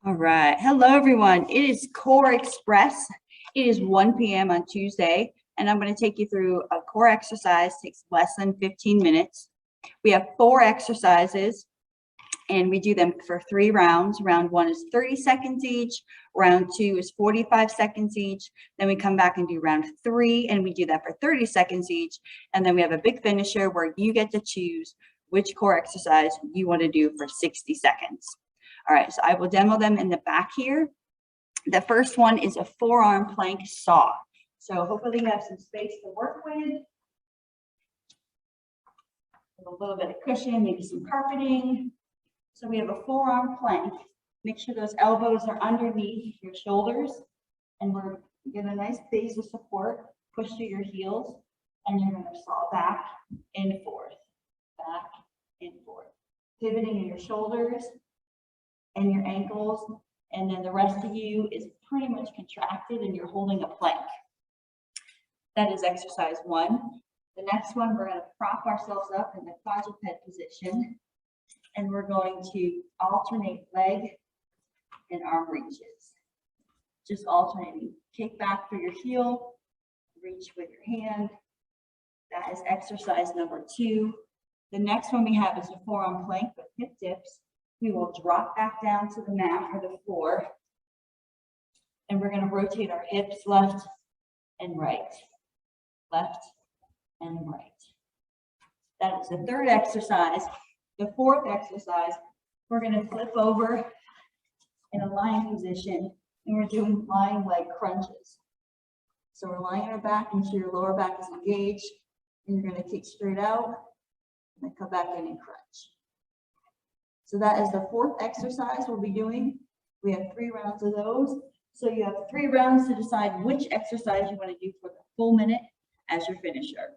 All right. Hello, everyone. It is Core Express. It is 1 p.m. on Tuesday, and I'm going to take you through a core exercise. It takes less than 15 minutes. We have 4 exercises, and we do them for 3 rounds. Round 1 is 30 seconds each. Round 2 is 45 seconds each. Then we come back and do round 3, and we do that for 30 seconds each. And then we have a big finisher where you get to choose which core exercise you want to do for 60 seconds. All right, so I will demo them in the back here. The first one is a forearm plank saw. So hopefully you have some space to work with. A little bit of cushion, maybe some carpeting. So we have a forearm plank. Make sure those elbows are underneath your shoulders. And we're get a nice base of support. Push through your heels. And you're going to saw back and forth. Back and forth. Pivoting in your shoulders and your ankles, and then the rest of you is pretty much contracted and you're holding a plank. That is exercise 1. The next one, we're going to prop ourselves up in the quadruped position, and we're going to alternate leg and arm reaches. Just alternating. Kick back through your heel, reach with your hand. That is exercise number 2. The next one we have is a forearm plank with hip dips. We will drop back down to the mat or the floor, and we're going to rotate our hips left and right, left and right. That is the 3rd exercise. The 4th exercise, we're going to flip over in a lying position, and we're doing lying leg crunches. So we're lying on our back, and so your lower back is engaged, and you're going to kick straight out, and then come back in and crunch. So that is the 4th exercise we'll be doing. We have 3 rounds of those. So you have 3 rounds to decide which exercise you want to do for the full minute as your finisher.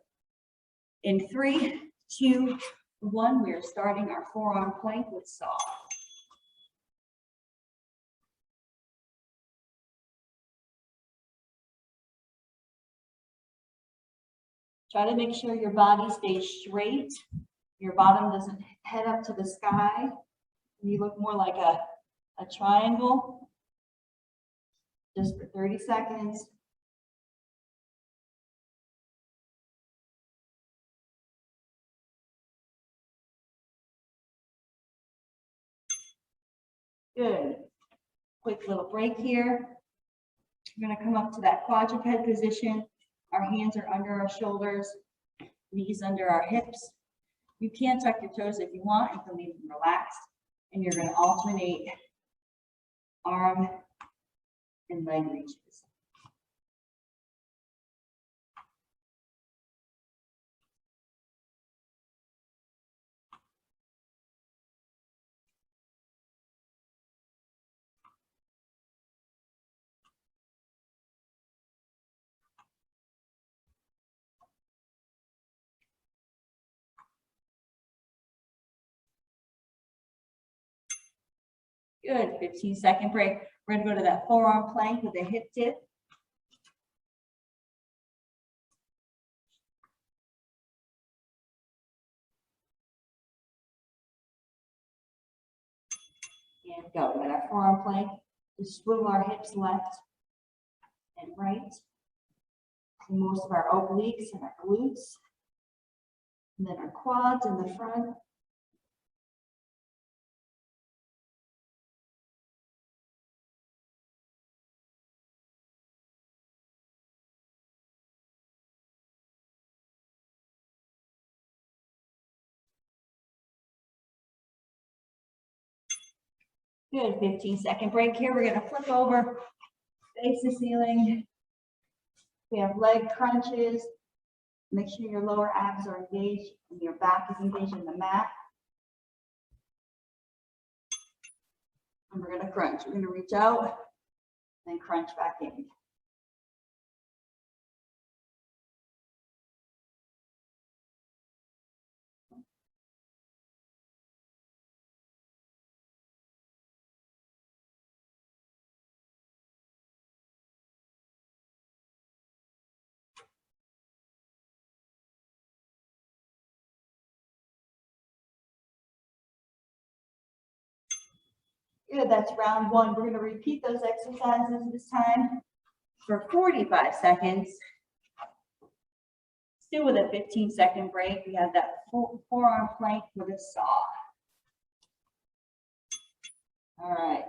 In 3, 2, 1, we are starting our forearm plank with saw. Try to make sure your body stays straight. Your bottom doesn't head up to the sky. You look more like a triangle. Just for 30 seconds. Good. Quick little break here. We're going to come up to that quadruped position. Our hands are under our shoulders, knees under our hips. You can tuck your toes if you want. You can leave them relaxed. And you're going to alternate arm and leg reaches. Good, 15-second break. We're going to go to that forearm plank with a hip dip. And go. With our forearm plank, just swivel our hips left and right. And most of our obliques and our glutes. And then our quads in the front. Good, 15-second break here. We're going to flip over, face the ceiling. We have leg crunches. Make sure your lower abs are engaged and your back is engaged in the mat. And we're going to crunch. We're going to reach out and crunch back in. Good, that's round one. We're gonna repeat those exercises this time for 45 seconds. Still with a 15-second break. We have that forearm plank with a saw. All right.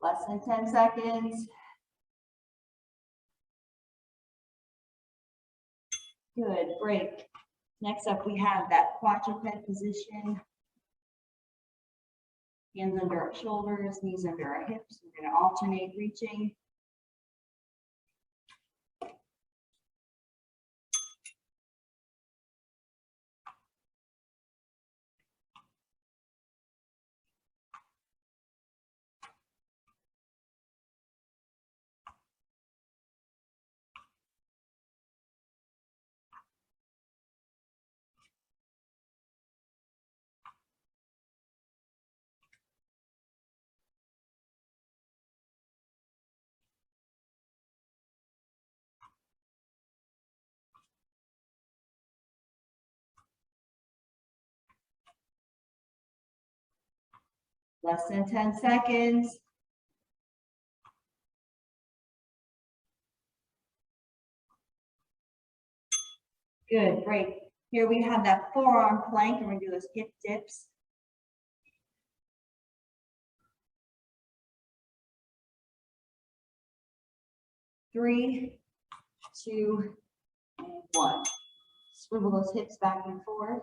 Less than 10 seconds. Good, break. Next up, we have that quadruped position. Hands under our shoulders, knees under our hips. We're going to alternate reaching. Less than 10 seconds. Good, break. Here we have that forearm plank, and we're going to do those hip dips. 3, 2, and 1. Swivel those hips back and forth.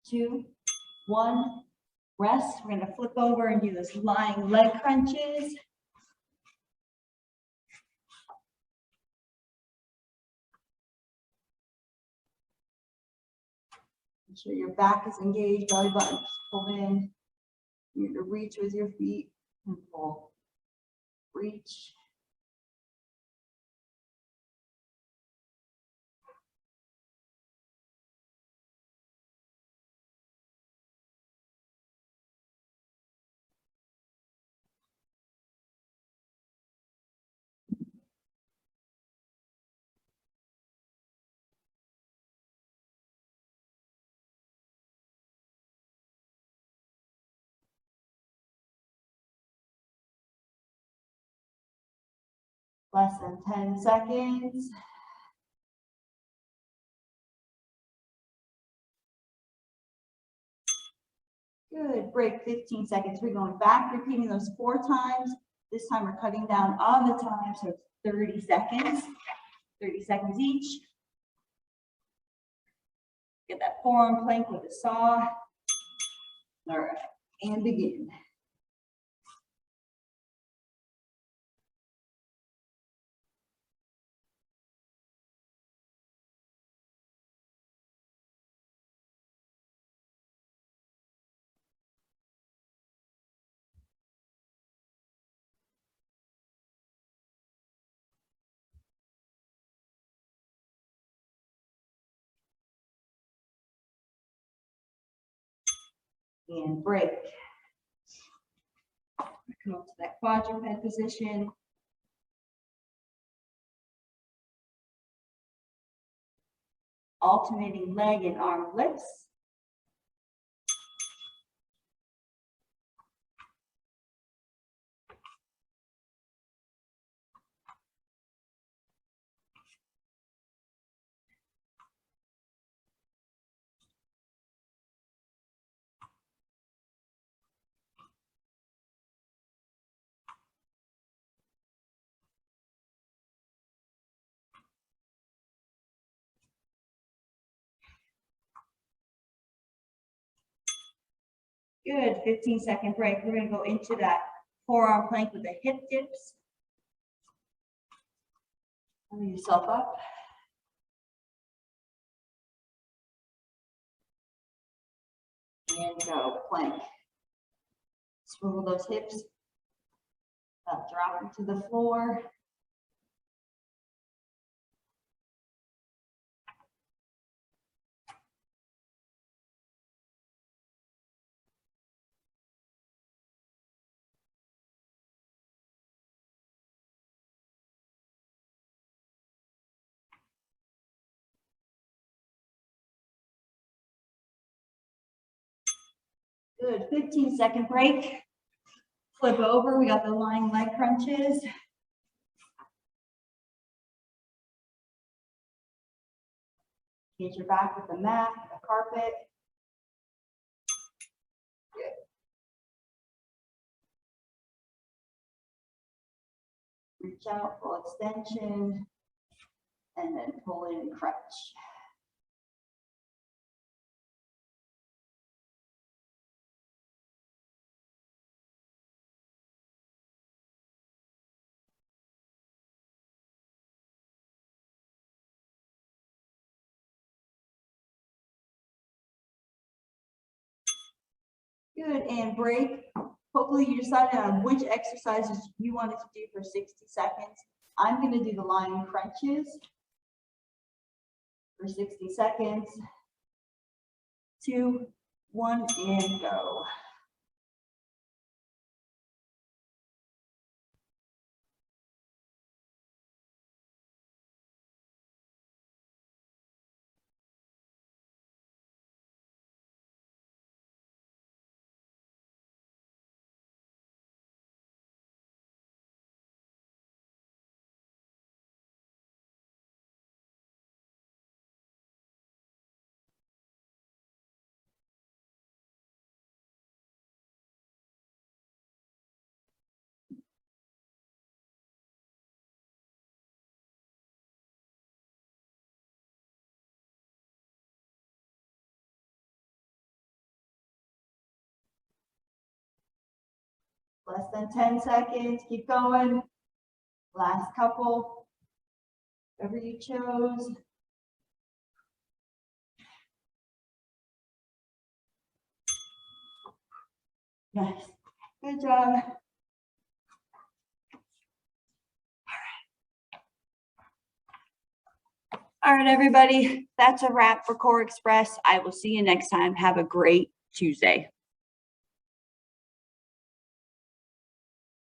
Two, one, rest. We're going to flip over and do those lying leg crunches. Make sure your back is engaged, belly button is pulled in. You need to reach with your feet and pull. Reach. Less than 10 seconds. Good, break 15 seconds. We're going back, repeating those 4 times. This time we're cutting down on the time, so it's 30 seconds. 30 seconds each. Get that forearm plank with a saw. All right, and begin. And break. Come up to that quadruped position. Alternating leg and arm lifts. Good, 15-second break. We're gonna go into that forearm plank with the hip dips. Pull yourself up. And go, plank. Swivel those hips. Drop into the floor. Good, 15-second break. Flip over, we got the lying leg crunches. Get your back with the mat, the carpet. Good. Reach out, full extension, and then pull in and crunch. Good, and break. Hopefully you decided on which exercises you wanted to do for 60 seconds. I'm going to do the lying crunches for 60 seconds. 2, 1, and go. Less than 10 seconds, keep going. Last couple, whatever you chose. Nice, good job. All right, everybody, that's a wrap for Core Express. I will see you next time. Have a great Tuesday.